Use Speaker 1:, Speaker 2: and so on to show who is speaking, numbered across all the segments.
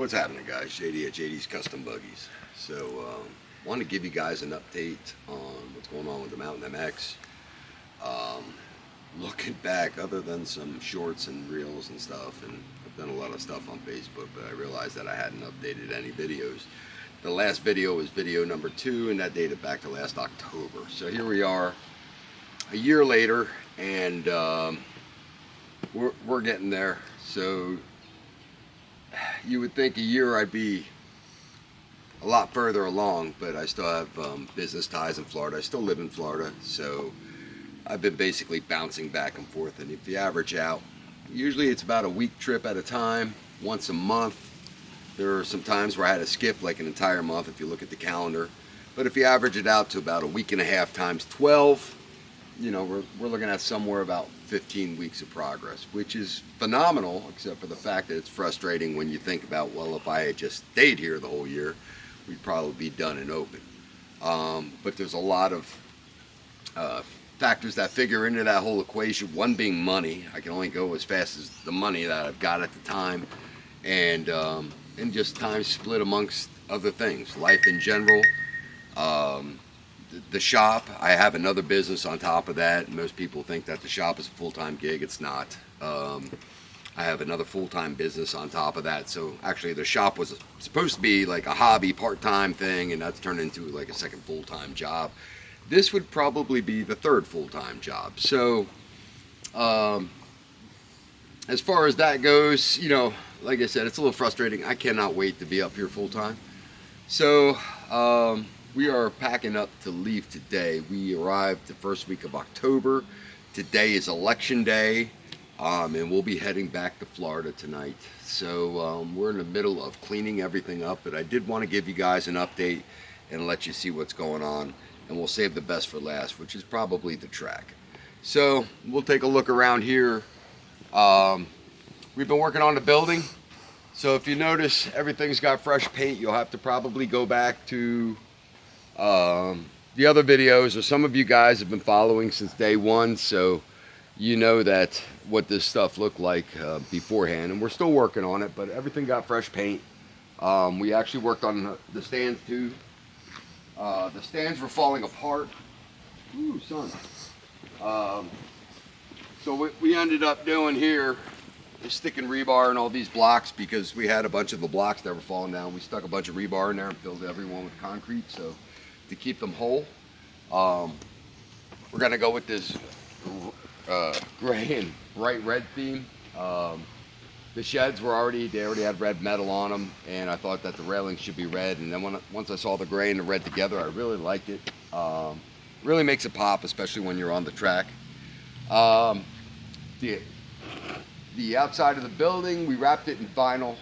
Speaker 1: What's happening, guys? JD at JD's Custom Buggies. So, wanted to give you guys an update on what's going on with the Mountain MX. Um, Looking back, other than some shorts and reels and stuff, and I've done a lot of stuff on Facebook, but I realized that I hadn't updated any videos. The last video was video number 2, and that dated back to last October. So here we are, a year later, and we're getting there. So you would think a year I'd be a lot further along, but I still have business ties in Florida. I still live in Florida, so I've been basically bouncing back and forth. And if you average out, usually it's about a week trip at a time, once a month. There are some times where I had to skip like an entire month if you look at the calendar. But if you average it out to about a week and a half times 12, you know, we're looking at somewhere about 15 weeks of progress, which is phenomenal, except for the fact that it's frustrating when you think about, well, if I had just stayed here the whole year, we'd probably be done and open. But there's a lot of factors that figure into that whole equation. One being money. I can only go as fast as the money that I've got at the time, and just time split amongst other things, life in general. The shop, I have another business on top of that. Most people think that the shop is a full-time gig. It's not. I have another full-time business on top of that. So actually the shop was supposed to be like a hobby part-time thing, and that's turned into like a second full-time job. This would probably be the third full-time job. So as far as that goes, you know, like I said, it's a little frustrating. I cannot wait to be up here full-time. So we are packing up to leave today. We arrived the first week of October. Today is election day, and we'll be heading back to Florida tonight. So we're in the middle of cleaning everything up, but I did want to give you guys an update and let you see what's going on, and we'll save the best for last, which is probably the track. So we'll take a look around here. We've been working on the building. So if you notice everything's got fresh paint, you'll have to probably go back to the other videos, or some of you guys have been following since day one, so you know that what this stuff looked like beforehand, and we're still working on it, but everything got fresh paint. We actually worked on the stands too. The stands were falling apart. Ooh, son. So what we ended up doing here is sticking rebar in all these blocks, because we had a bunch of the blocks that were falling down. We stuck a bunch of rebar in there and filled everyone with concrete, so to keep them whole. We're gonna go with this gray and bright red theme. The sheds were already had red metal on them, and I thought that the railings should be red, and then once I saw the gray and the red together, I really liked it. Really makes it pop, especially when you're on the track. The outside of the building, we wrapped it in vinyl,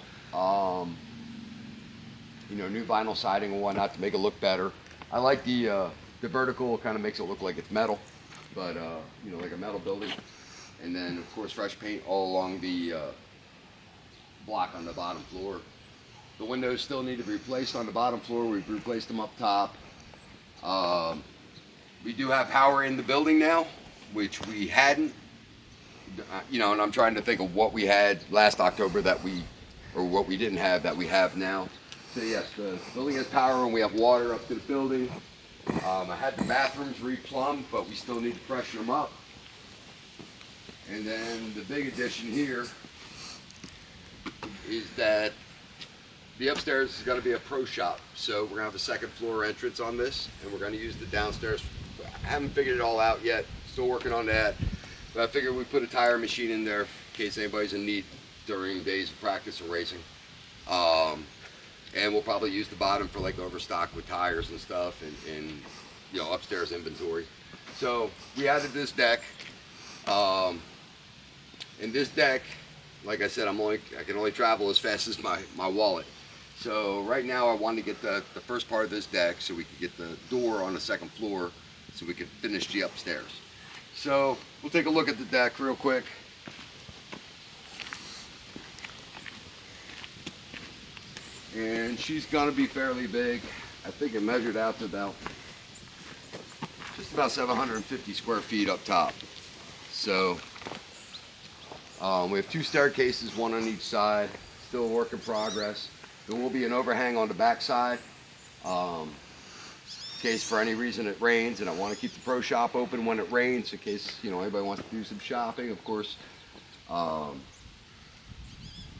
Speaker 1: you know, new vinyl siding and whatnot to make it look better. I like the vertical, kind of makes it look like it's metal, but you know, like a metal building. And then of course fresh paint all along the block on the bottom floor. The windows still need to be replaced on the bottom floor. We've replaced them up top. We do have power in the building now, which we hadn't. You know, and I'm trying to think of what we had last October or what we didn't have that we have now. So yes, the building has power and we have water up to the building. I had the bathrooms replumbed, but we still need to freshen them up. And then the big addition here is that the upstairs is going to be a pro shop. So we're going to have a second floor entrance on this, and we're going to use the downstairs. I haven't figured it all out yet, still working on that. But I figured we'd put a tire machine in there in case anybody's in need during days of practice and racing. And we'll probably use the bottom for like overstock with tires and stuff, and you know, upstairs inventory. So we added this deck. And this deck, like I said, I can only travel as fast as my wallet. So right now I wanted to get the first part of this deck so we could get the door on the second floor so we could finish the upstairs. So we'll take a look at the deck real quick. And she's gonna be fairly big. I think it measured out to just about 750 square feet up top. So we have 2 staircases, one on each side. Still a work in progress. There will be an overhang on the back side. In case for any reason it rains, and I want to keep the pro shop open when it rains in case, you know, anybody wants to do some shopping, of course.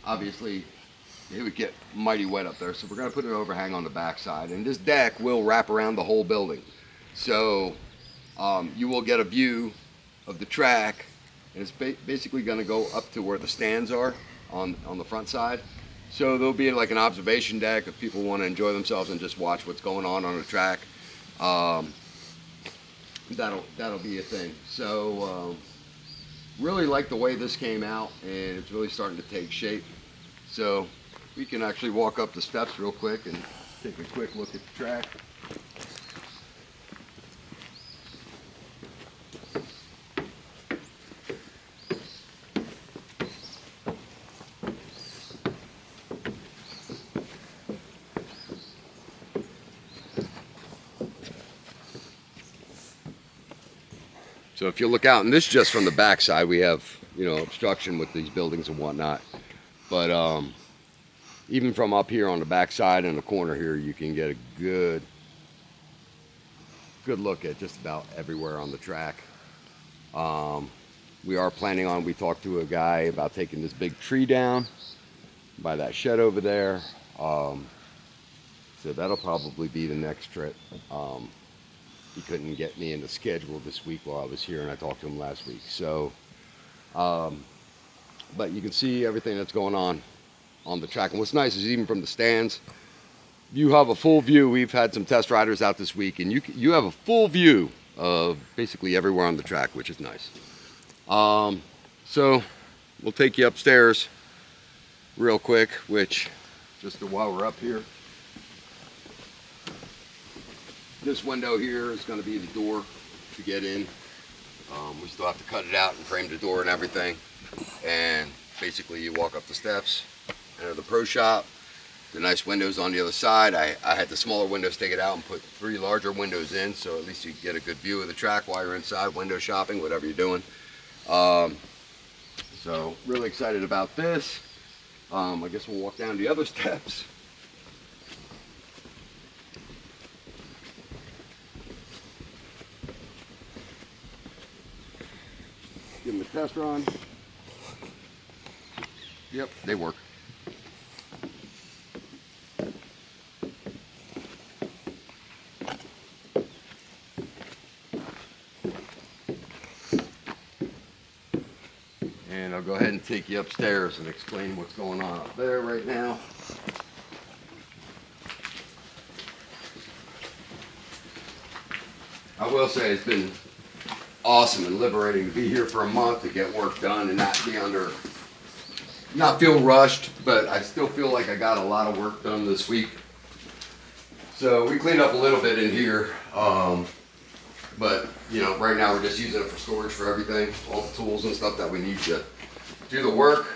Speaker 1: Obviously, it would get mighty wet up there, so we're going to put an overhang on the back side. And this deck will wrap around the whole building. So you will get a view of the track, and it's basically going to go up to where the stands are on the front side. So there'll be like an observation deck if people want to enjoy themselves and just watch what's going on the track. That'll be a thing. So really like the way this came out, and it's really starting to take shape. So we can actually walk up the steps real quick and take a quick look at the track. So if you look out, and this is just from the back side, we have, you know, obstruction with these buildings and whatnot. But even from up here on the back side and the corner here, you can get a good look at just about everywhere on the track. We are planning on, we talked to a guy about taking this big tree down by that shed over there. So that'll probably be the next trip. He couldn't get me in the schedule this week while I was here, and I talked to him last week. So, but you can see everything that's going on the track. And what's nice is even from the stands, you have a full view. We've had some test riders out this week, and you have a full view of basically everywhere on the track, which is nice. So we'll take you upstairs real quick, which just while we're up here. This window here is going to be the door to get in. We still have to cut it out and frame the door and everything. And basically you walk up the steps, enter the pro shop. The nice windows on the other side. I had the smaller windows take it out and put 3 larger windows in, so at least you get a good view of the track while you're inside, window shopping, whatever you're doing. So really excited about this. I guess we'll walk down the other steps. Give them a test run. Yep, they work. And I'll go ahead and take you upstairs and explain what's going on up there right now. I will say it's been awesome and liberating to be here for a month to get work done and not feel rushed, but I still feel like I got a lot of work done this week. So we cleaned up a little bit in here, but you know, right now we're just using it for storage for everything, all the tools and stuff that we need to do the work.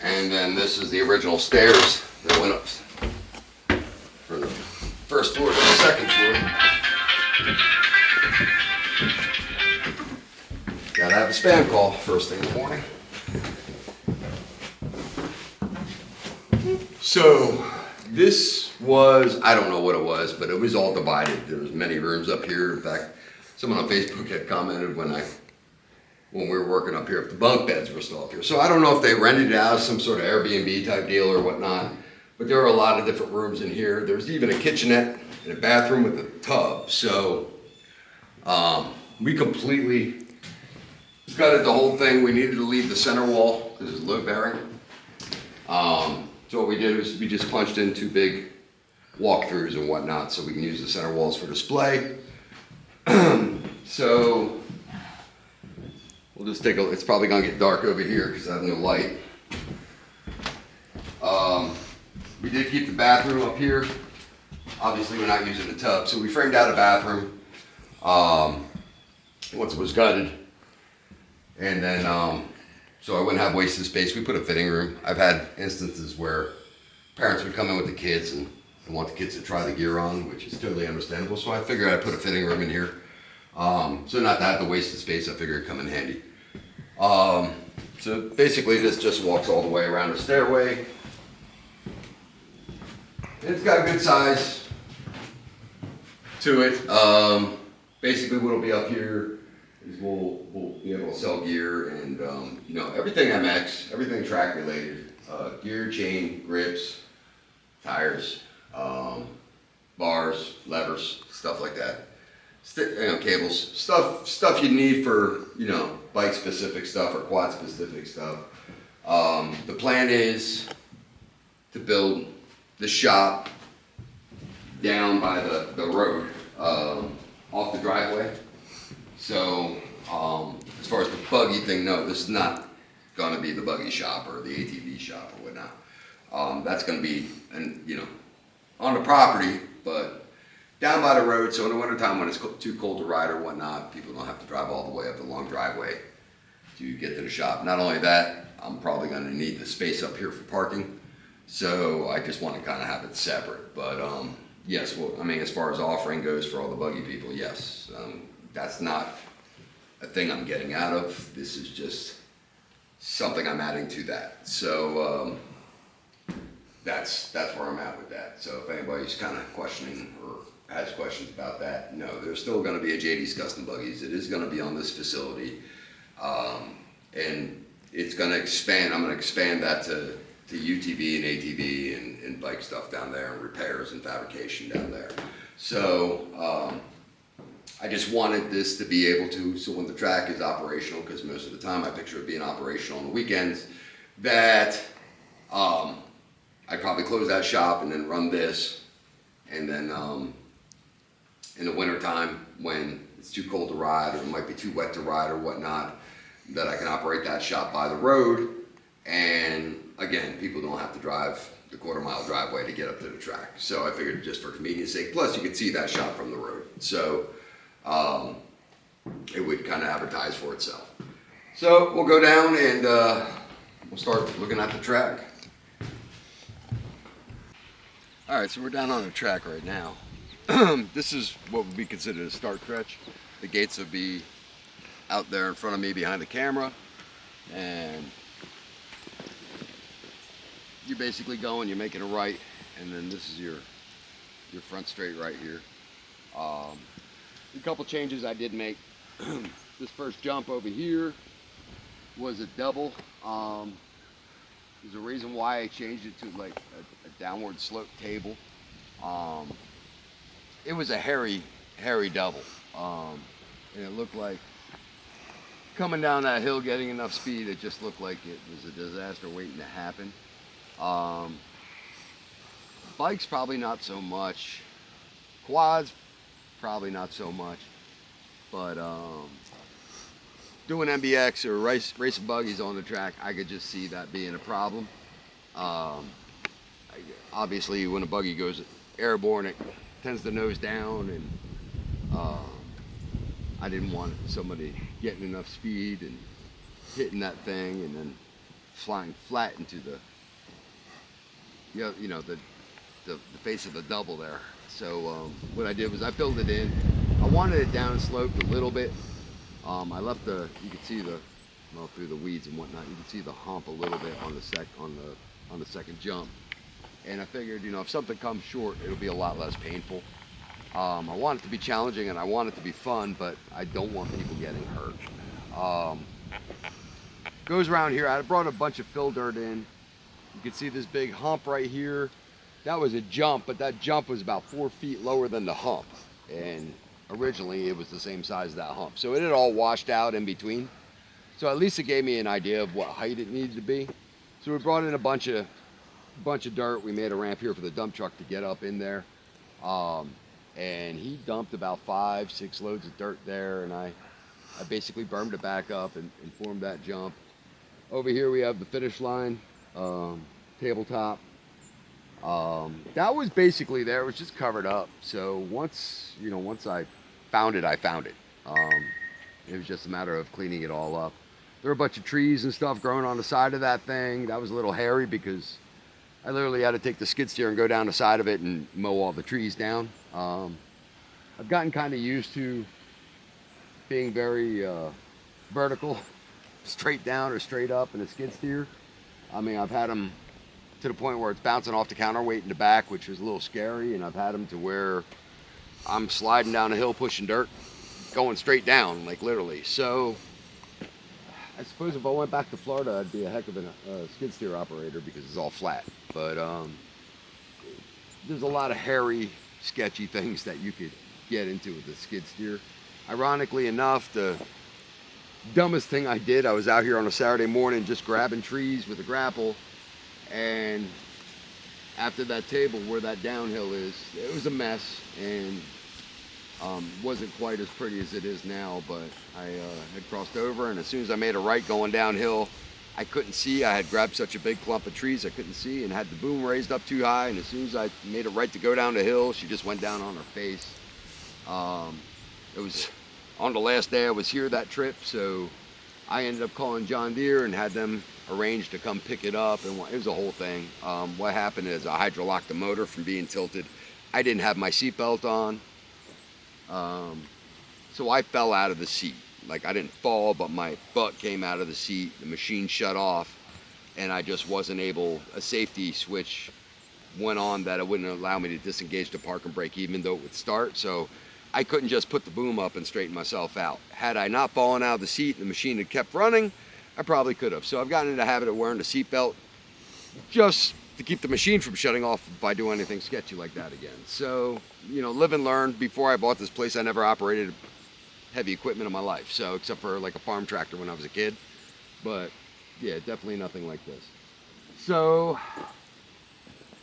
Speaker 1: And then this is the original stairs that went up from the first floor to the second floor. Gotta have a spam call first thing in the morning. So this was, I don't know what it was, but it was all divided. There was many rooms up here. In fact, someone on Facebook had commented when we were working up here if the bunk beds were still up here. So I don't know if they rented it out as some sort of Airbnb type deal or whatnot, but there were a lot of different rooms in here. There's even a kitchenette and a bathroom with a tub. So we completely gutted the whole thing. We needed to leave the center wall because it's load bearing. So what we did was we just punched in 2 big walkthroughs and whatnot so we can use the center walls for display. So we'll just take a, it's probably gonna get dark over here because I have no light. We did keep the bathroom up here. Obviously we're not using the tub, so we framed out a bathroom once it was gutted. And then, so I wouldn't have wasted space, we put a fitting room. I've had instances where parents would come in with the kids and want the kids to try the gear on, which is totally understandable. So I figured I'd put a fitting room in here. So not to have the wasted space, I figured it'd come in handy. So basically this just walks all the way around the stairway. It's got a good size to it. Basically what'll be up here is we'll be able to sell gear and you know, everything MX, everything track related, gear, chain, grips, tires, bars, levers, stuff like that. You know, cables, stuff you need for, you know, bike specific stuff or quad specific stuff. The plan is to build the shop down by the road, off the driveway. So as far as the buggy thing, no, this is not gonna be the buggy shop or the ATV shop or whatnot. That's gonna be, you know, on the property, but down by the road, so in the wintertime when it's too cold to ride or whatnot, people don't have to drive all the way up the long driveway to get to the shop. Not only that, I'm probably gonna need the space up here for parking, so I just wanna kinda have it separate. But yes, well, I mean, as far as offering goes for all the buggy people, yes. That's not a thing I'm getting out of. This is just something I'm adding to that. So that's where I'm at with that. So if anybody's kind of questioning or has questions about that, no, there's still going to be a JD's Custom Buggies. It is going to be on this facility, and it's going to expand. I'm going to expand that to UTV and ATV and bike stuff down there, and repairs and fabrication down there. So I just wanted this to be able to, so when the track is operational, because most of the time I picture it being operational on the weekends, that I'd probably close that shop and then run this, and then in the wintertime when it's too cold to ride or it might be too wet to ride or whatnot, that I can operate that shop by the road, and again, people don't have to drive the quarter-mile driveway to get up to the track. So I figured just for convenience sake, plus you could see that shop from the road. So it would kind of advertise for itself. So we'll go down and we'll start looking at the track. All right, so we're down on the track right now. This is what would be considered a start stretch. The gates would be out there in front of me behind the camera, and you're basically going, you're making a right, and then this is your front straight right here. A couple changes I did make. This first jump over here was a double. There's a reason why I changed it to like a downward slope table. It was a hairy double, and it looked like coming down that hill, getting enough speed, it just looked like it was a disaster waiting to happen. Bikes probably not so much. Quads probably not so much. But doing MBX or racing buggies on the track, I could just see that being a problem. Obviously, when a buggy goes airborne, it tends to nose down, and I didn't want somebody getting enough speed and hitting that thing and then flying flat into the face of the double there. So what I did was I filled it in. I wanted it down sloped a little bit. I left you could see through the weeds and whatnot, you could see the hump a little bit on the second jump. And I figured, if something comes short, it'll be a lot less painful. I want it to be challenging and I want it to be fun, but I don't want people getting hurt. Goes around here. I brought a bunch of fill dirt in. You can see this big hump right here. That was a jump, but that jump was about 4 feet lower than the hump. And originally it was the same size as that hump. So it had all washed out in between. So at least it gave me an idea of what height it needed to be. So we brought in a bunch of dirt. We made a ramp here for the dump truck to get up in there. And he dumped about 5-6 loads of dirt there, and I basically bermed it back up and formed that jump. Over here we have the finish line, tabletop. That was basically there. It was just covered up. So once I found it, I found it. It was just a matter of cleaning it all up. There were a bunch of trees and stuff growing on the side of that thing. That was a little hairy because I literally had to take the skid steer and go down the side of it and mow all the trees down. I've gotten kind of used to being very vertical, straight down or straight up in a skid steer. I mean, I've had them to the point where it's bouncing off the counterweight in the back, which is a little scary. And I've had them to where I'm sliding down a hill pushing dirt, going straight down, like literally. So I suppose if I went back to Florida, I'd be a heck of a skid steer operator because it's all flat. But there's a lot of hairy, sketchy things that you could get into with the skid steer. Ironically enough, the dumbest thing I did, I was out here on a Saturday morning just grabbing trees with a grapple, and after that table where that downhill is, it was a mess, and wasn't quite as pretty as it is now, but I had crossed over, and as soon as I made a right going downhill, I couldn't see. I had grabbed such a big clump of trees I couldn't see, and had the boom raised up too high, and as soon as I made a right to go down the hill, she just went down on her face. It was on the last day I was here that trip, so I ended up calling John Deere and had them arrange to come pick it up, and it was a whole thing. What happened is I hydrolocked the motor from being tilted. I didn't have my seatbelt on, so I fell out of the seat. Like, I didn't fall, but my butt came out of the seat, the machine shut off, and I just wasn't able, a safety switch went on that it wouldn't allow me to disengage the park and brake even though it would start, so I couldn't just put the boom up and straighten myself out. Had I not fallen out of the seat and the machine had kept running, I probably could have. So I've gotten into the habit of wearing the seatbelt just to keep the machine from shutting off if I do anything sketchy like that again. So, you know, live and learn. Before I bought this place, I never operated heavy equipment in my life, so except for like a farm tractor when I was a kid. But yeah, definitely nothing like this. So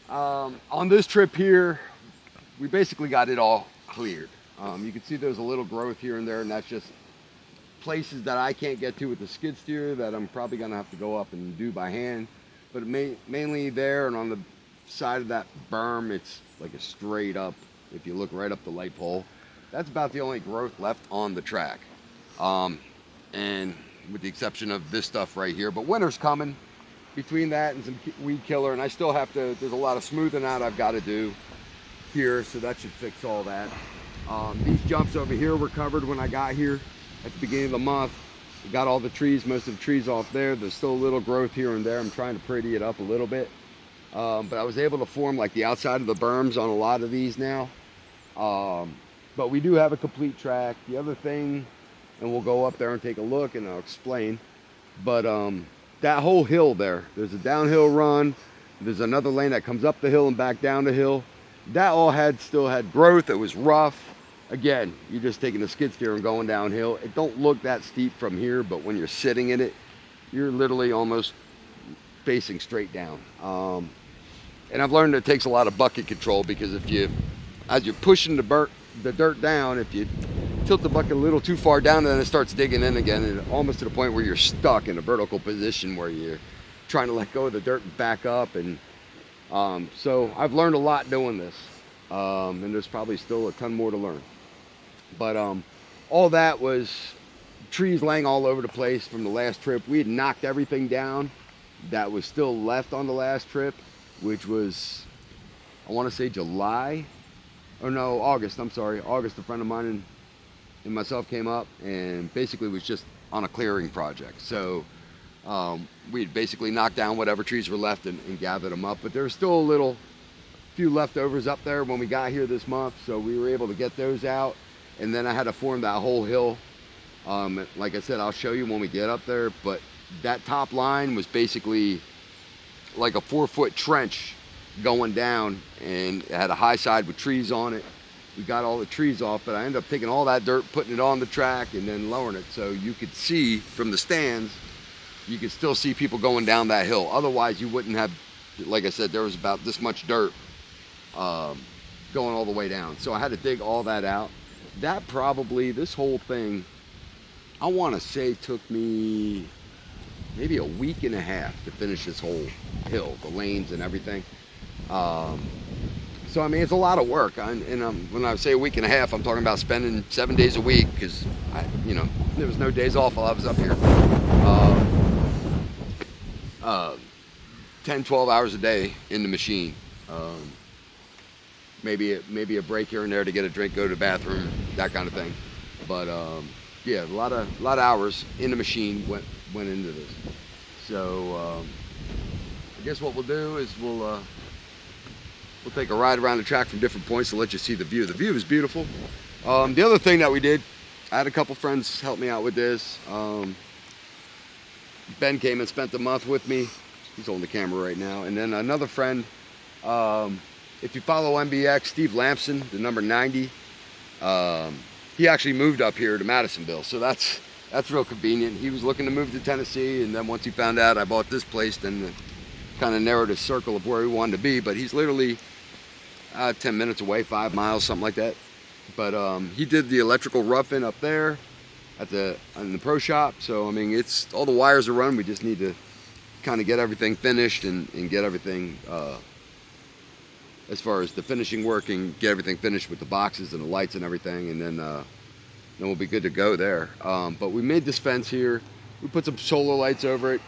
Speaker 1: on this trip here, we basically got it all cleared. You can see there's a little growth here and there, and that's just places that I can't get to with the skid steer that I'm probably gonna have to go up and do by hand. But mainly there, and on the side of that berm, it's like a straight up, if you look right up the light pole, that's about the only growth left on the track. And with the exception of this stuff right here, but winter's coming. Between that and some weed killer, and I still have to, there's a lot of smoothing out I've got to do here, so that should fix all that. These jumps over here were covered when I got here at the beginning of the month. We got all the trees, most of the trees off there. There's still a little growth here and there. I'm trying to pretty it up a little bit. But I was able to form like the outside of the berms on a lot of these now. But we do have a complete track. The other thing, and we'll go up there and take a look and I'll explain, but that whole hill there, there's a downhill run. There's another lane that comes up the hill and back down the hill. That all still had growth. It was rough. Again, you're just taking a skid steer and going downhill. It don't look that steep from here, but when you're sitting in it, you're literally almost facing straight down. And I've learned it takes a lot of bucket control, because as you're pushing the dirt down, if you tilt the bucket a little too far down, then it starts digging in again, and almost to the point where you're stuck in a vertical position where you're trying to let go of the dirt and back up. And so I've learned a lot doing this, and there's probably still a ton more to learn. But all that was trees laying all over the place from the last trip. We had knocked everything down that was still left on the last trip, which was, I want to say July, or no, August, I'm sorry. August, a friend of mine and myself came up and basically was just on a clearing project. So we had basically knocked down whatever trees were left and gathered them up, but there's still a few leftovers up there when we got here this month, so we were able to get those out. And then I had to form that whole hill. Like I said, I'll show you when we get up there, but that top line was basically like a 4-foot trench going down, and it had a high side with trees on it. We got all the trees off, but I ended up taking all that dirt, putting it on the track, and then lowering it so you could see from the stands, you could still see people going down that hill. Otherwise, you wouldn't have, like I said, there was about this much dirt going all the way down. So I had to dig all that out. That probably, this whole thing, I want to say took me maybe a week and a half to finish this whole hill, the lanes and everything. So I mean, it's a lot of work. When I say a week and a half, I'm talking about spending 7 days a week, because there was no days off while I was up here. 10, 12 hours a day in the machine. Maybe a break here and there to get a drink, go to the bathroom, that kind of thing. But yeah, a lot of hours in the machine went into this. So I guess what we'll do is we'll take a ride around the track from different points to let you see the view. The view is beautiful. The other thing that we did, I had a couple friends help me out with this. Ben came and spent a month with me. He's holding the camera right now. And then another friend, if you follow MBX, Steve Lampson, the number 90, he actually moved up here to Madisonville. So that's real convenient. He was looking to move to Tennessee, and then once he found out I bought this place, then it kind of narrowed his circle of where he wanted to be. But he's literally 10 minutes away, 5 miles, something like that. But he did the electrical roughing up there in the pro shop. So I mean, it's all the wires are run. We just need to kind of get everything finished and get everything as far as the finishing work, and get everything finished with the boxes and the lights and everything, and then we'll be good to go there. But we made this fence here. We put some solar lights over it.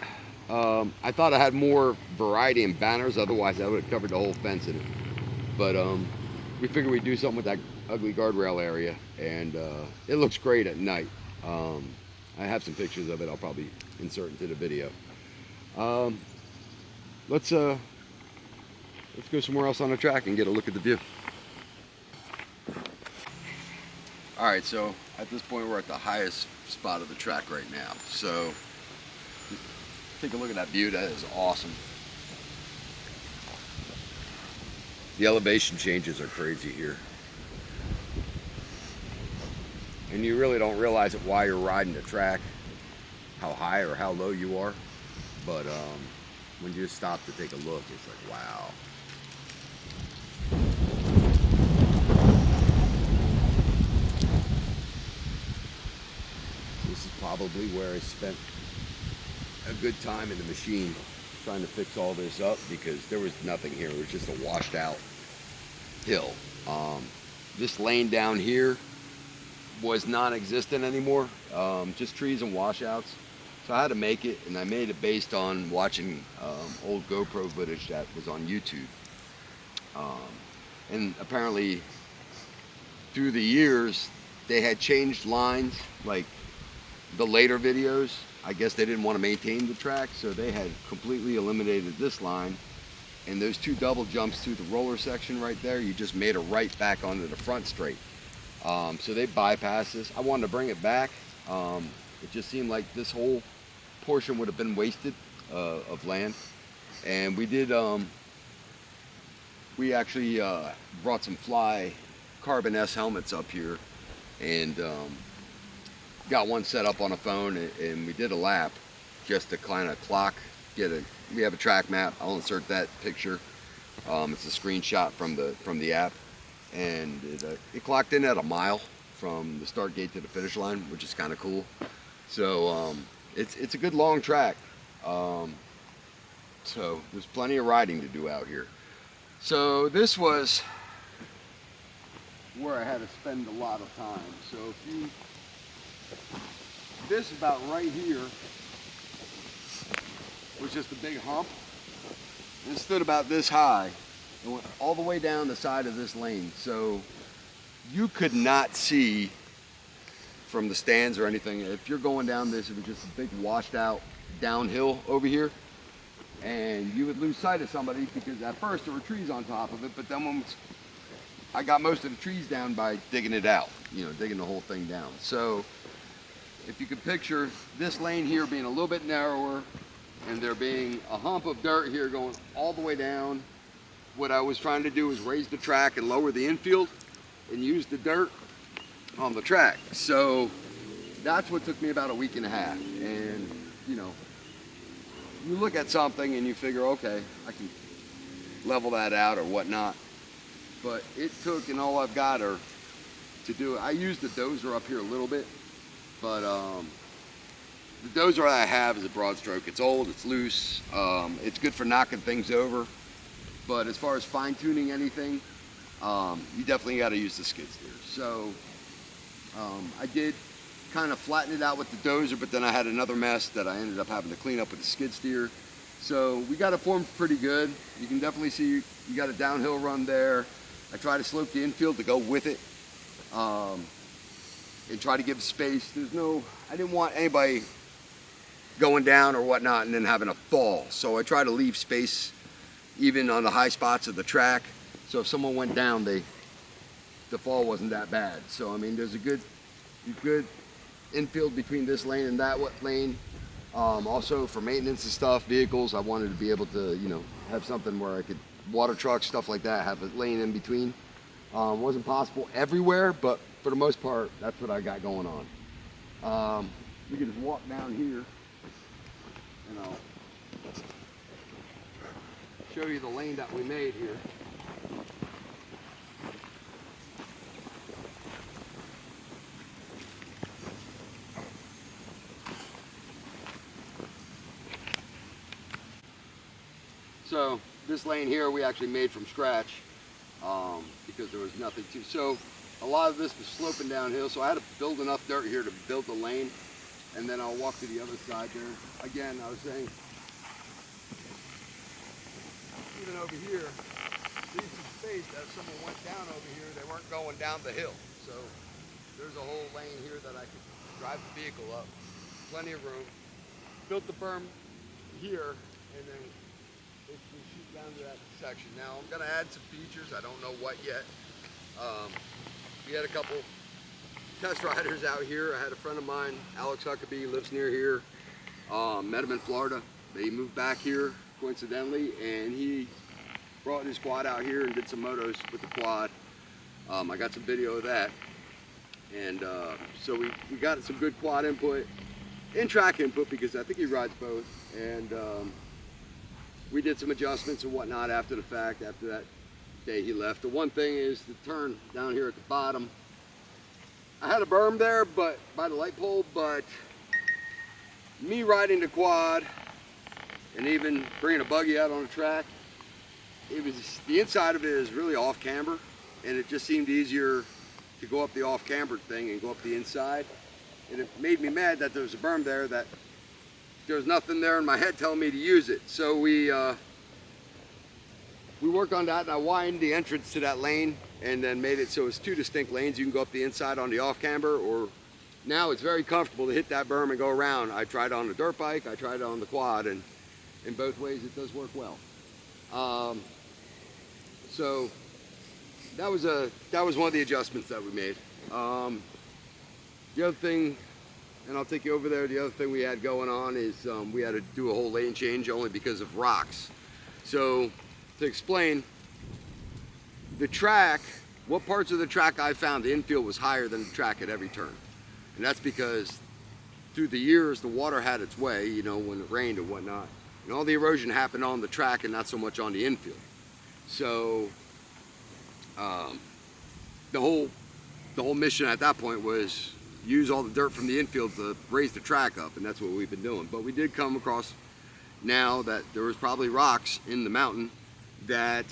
Speaker 1: I thought I had more variety in banners, otherwise I would have covered the whole fence in it. But we figured we'd do something with that ugly guardrail area, and it looks great at night. I have some pictures of it I'll probably insert into the video. Let's go somewhere else on the track and get a look at the view. All right, so at this point we're at the highest spot of the track right now. So take a look at that view. That is awesome. The elevation changes are crazy here. And you really don't realize it while you're riding the track, how high or how low you are. But when you just stop to take a look, it's like, wow. This is probably where I spent a good time in the machine trying to fix all this up, because there was nothing here. It was just a washed out hill. This lane down here was non-existent anymore, just trees and washouts. So I had to make it, and I made it based on watching old GoPro footage that was on YouTube. And apparently through the years they had changed lines, like the later videos. I guess they didn't want to maintain the track, so they had completely eliminated this line, and those two double jumps through the roller section right there, you just made a right back onto the front straight. So they bypassed this. I wanted to bring it back. It just seemed like this whole portion would have been wasted of land. And we did, we actually brought some Fly Carbon S helmets up here, and got one set up on a phone, and we did a lap just to kind of clock, we have a track map. I'll insert that picture. It's a screenshot from the app. And it clocked in at a mile from the start gate to the finish line, which is kind of cool. So it's a good long track. So there's plenty of riding to do out here. So this was where I had to spend a lot of time. So this about right here was just a big hump. And it stood about this high. It went all the way down the side of this lane, so you could not see from the stands or anything. If you're going down this, it was just a big washed out downhill over here, and you would lose sight of somebody, because at first there were trees on top of it, but then once I got most of the trees down by digging it out, digging the whole thing down. So if you could picture this lane here being a little bit narrower, and there being a hump of dirt here going all the way down, what I was trying to do was raise the track and lower the infield and use the dirt on the track. So that's what took me about a week and a half. And you look at something and you figure, okay, I can level that out or whatnot. But it took, and all I've got to do it. I used the dozer up here a little bit, but the dozer I have is a broad stroke. It's old, it's loose, it's good for knocking things over. But as far as fine tuning anything, you definitely got to use the skid steer. So I did kind of flatten it out with the dozer, but then I had another mess that I ended up having to clean up with the skid steer. So we got it formed pretty good. You can definitely see you got a downhill run there. I try to slope the infield to go with it, and try to give space. I didn't want anybody going down or whatnot and then having a fall. So I try to leave space even on the high spots of the track. So if someone went down, the fall wasn't that bad. So I mean, there's a good infield between this lane and that lane. Also for maintenance and stuff, vehicles, I wanted to be able to, you know, have something where I could, water trucks, stuff like that, have a lane in between. Wasn't possible everywhere, but for the most part, that's what I got going on. You can just walk down here and I'll show you the lane that we made here. So this lane here we actually made from scratch because there was nothing to. So a lot of this was sloping downhill, so I had to build enough dirt here to build the lane, and then I'll walk to the other side there. Again, I was saying, even over here, leaves some space that if someone went down over here, they weren't going down the hill. So there's a whole lane here that I could drive the vehicle up. Plenty of room. Built the berm here, and then it can shoot down to that section. Now I'm gonna add some features. I don't know what yet. We had a couple test riders out here. I had a friend of mine, Alex Huckabee, lives near here. Met him in Florida. They moved back here coincidentally, and he brought his quad out here and did some motos with the quad. I got some video of that, and so we got some good quad input and track input because I think he rides both, and we did some adjustments and whatnot after the fact, after that day he left. The one thing is the turn down here at the bottom. I had a berm there, but by the light pole, but me riding the quad and even bringing a buggy out on the track, it was, the inside of it is really off camber, and it just seemed easier to go up the off camber thing and go up the inside. And it made me mad that there was a berm there, that there was nothing there in my head telling me to use it. So we worked on that, and I widened the entrance to that lane and then made it so it's two distinct lanes. You can go up the inside on the off camber, or now it's very comfortable to hit that berm and go around. I tried it on the dirt bike, I tried it on the quad, and in both ways it does work well. So that was one of the adjustments that we made. The other thing, and I'll take you over there, the other thing we had going on is we had to do a whole lane change only because of rocks. So to explain, the track, what parts of the track I found the infield was higher than the track at every turn. And that's because through the years the water had its way, you know, when it rained and whatnot. And all the erosion happened on the track and not so much on the infield. So the whole mission at that point was use all the dirt from the infield to raise the track up, and that's what we've been doing. But we did come across now that there was probably rocks in the mountain that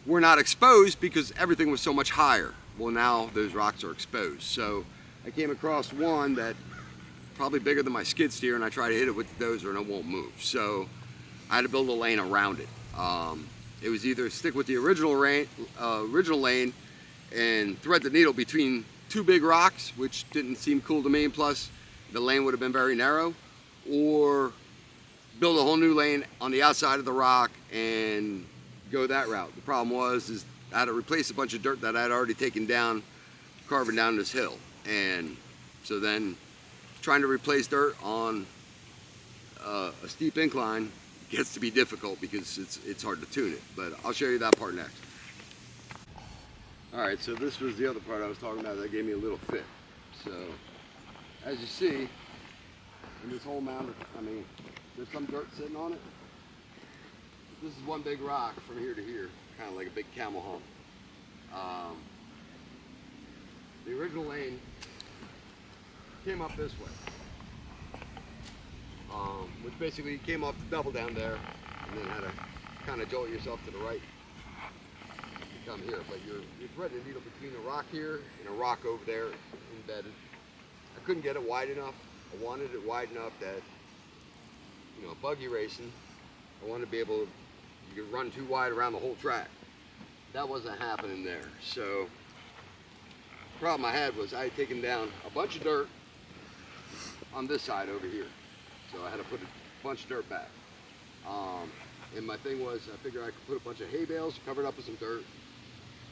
Speaker 1: were not exposed because everything was so much higher. Well, now those rocks are exposed. So I came across one that probably bigger than my skid steer, and I tried to hit it with the dozer and it won't move. So I had to build a lane around it. It was either stick with the original lane and thread the needle between two big rocks, which didn't seem cool to me, and plus the lane would have been very narrow, or build a whole new lane on the outside of the rock and go that route. The problem was I had to replace a bunch of dirt that I had already taken down, carving down this hill. And so then trying to replace dirt on a steep incline gets to be difficult because it's hard to tune it, but I'll show you that part next. All right, so this was the other part I was talking about that gave me a little fit. So as you see, in this whole mound, I mean, there's some dirt sitting on it. This is one big rock from here to here, kind of like a big camel hump. The original lane came up this way, which basically came off the double down there, and then had to kind of jolt yourself to the right to come here. But you're threading a needle between a rock here and a rock over there embedded. I couldn't get it wide enough. I wanted it wide enough that, you know, buggy racing, I wanted to be able to, you could run too wide around the whole track. That wasn't happening there. So the problem I had was I had taken down a bunch of dirt on this side over here. so I had to put a bunch of dirt back. And my thing was, I figured I could put a bunch of hay bales, cover it up with some dirt,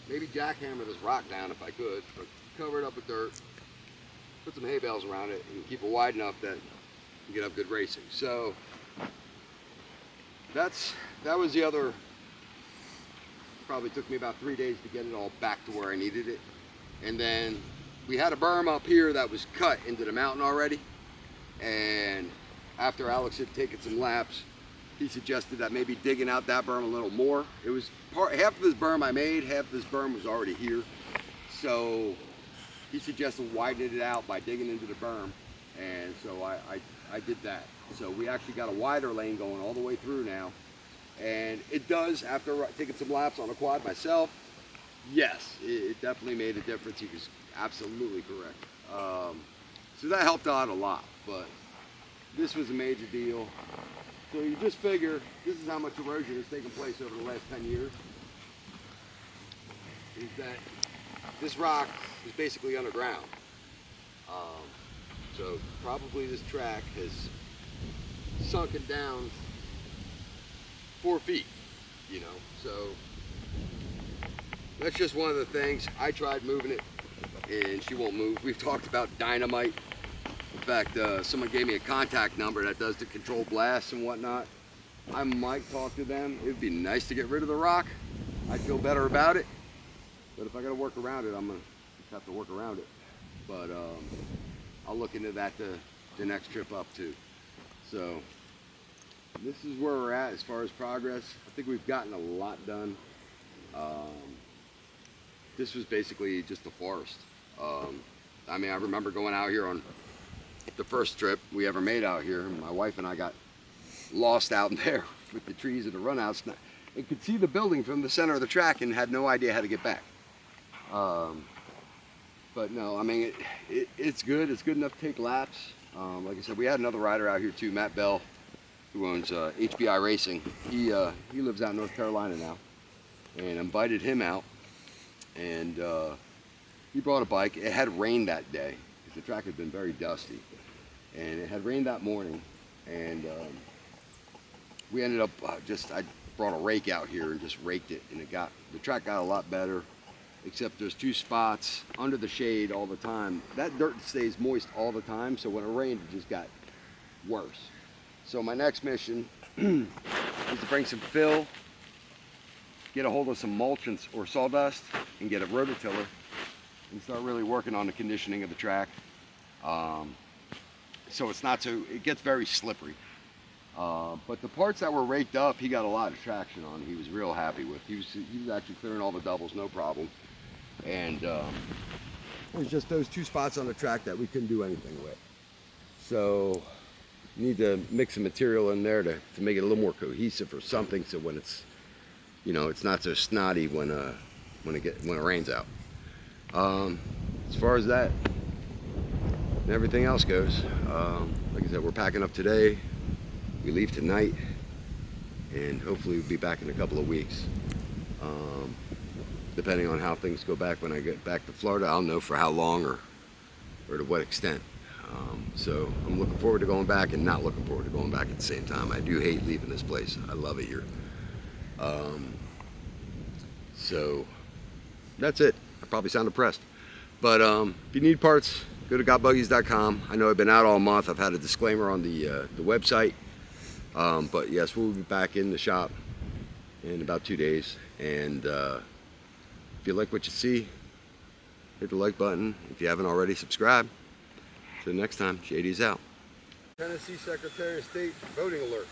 Speaker 1: maybe jackhammer this rock down if I could, but cover it up with dirt, put some hay bales around it, and keep it wide enough that you get up good racing. So that was the other. Probably took me about 3 days to get it all back to where I needed it. And then we had a berm up here that was cut into the mountain already. And after Alex had taken some laps, he suggested that maybe digging out that berm a little more. It was half of this berm I made, half of this berm was already here. So he suggested widening it out by digging into the berm. And so I did that. So we actually got a wider lane going all the way through now. And it does, after taking some laps on a quad myself, yes, it definitely made a difference. He was absolutely correct. So that helped out a lot, but this was a major deal. So you just figure, this is how much erosion has taken place over the last 10 years. Is that this rock is basically underground. So probably this track has sunken down 4 feet, you know, so that's just one of the things. I tried moving it and she won't move. We've talked about dynamite. In fact, someone gave me a contact number that does the controlled blasts and whatnot. I might talk to them. It would be nice to get rid of the rock. I'd feel better about it. But if I got to work around it, I'm going to have to work around it. But I'll look into that the next trip up too. So this is where we're at as far as progress. I think we've gotten a lot done. This was basically just a forest. I mean, I remember going out here on the first trip we ever made out here. My wife and I got lost out in there with the trees and the runouts. And could see the building from the center of the track and had no idea how to get back. But no, I mean, it's good. It's good enough to take laps. Like I said, we had another rider out here too, Matt Bell, who owns HBI Racing. He lives out in North Carolina now, and invited him out, and he brought a bike. It had rained that day because the track had been very dusty, and it had rained that morning, and we ended up I brought a rake out here and just raked it, and the track got a lot better, except there's 2 spots under the shade all the time. That dirt stays moist all the time, so when it rained, it just got worse. So my next mission is to bring some fill, get a hold of some mulch or sawdust, and get a rototiller and start really working on the conditioning of the track. So it gets very slippery. But the parts that were raked up, he got a lot of traction on. He was real happy with. He was actually clearing all the doubles, no problem. And it was just those 2 spots on the track that we couldn't do anything with. So need to mix some material in there to make it a little more cohesive or something, so when it's, you know, it's not so snotty when it rains out. As far as that and everything else goes, like I said, we're packing up today. We leave tonight, and hopefully we'll be back in a couple of weeks. Depending on how things go back when I get back to Florida, I'll know for how long or to what extent. So I'm looking forward to going back and not looking forward to going back at the same time. I do hate leaving this place. I love it here. So that's it. I probably sound depressed. But if you need parts, go to gotbuggies.com. I know I've been out all month. I've had a disclaimer on the website. But yes, we'll be back in the shop in about 2 days. And if you like what you see, hit the like button. If you haven't already, subscribe. Till next time, Shady's out. Tennessee Secretary of State voting alert.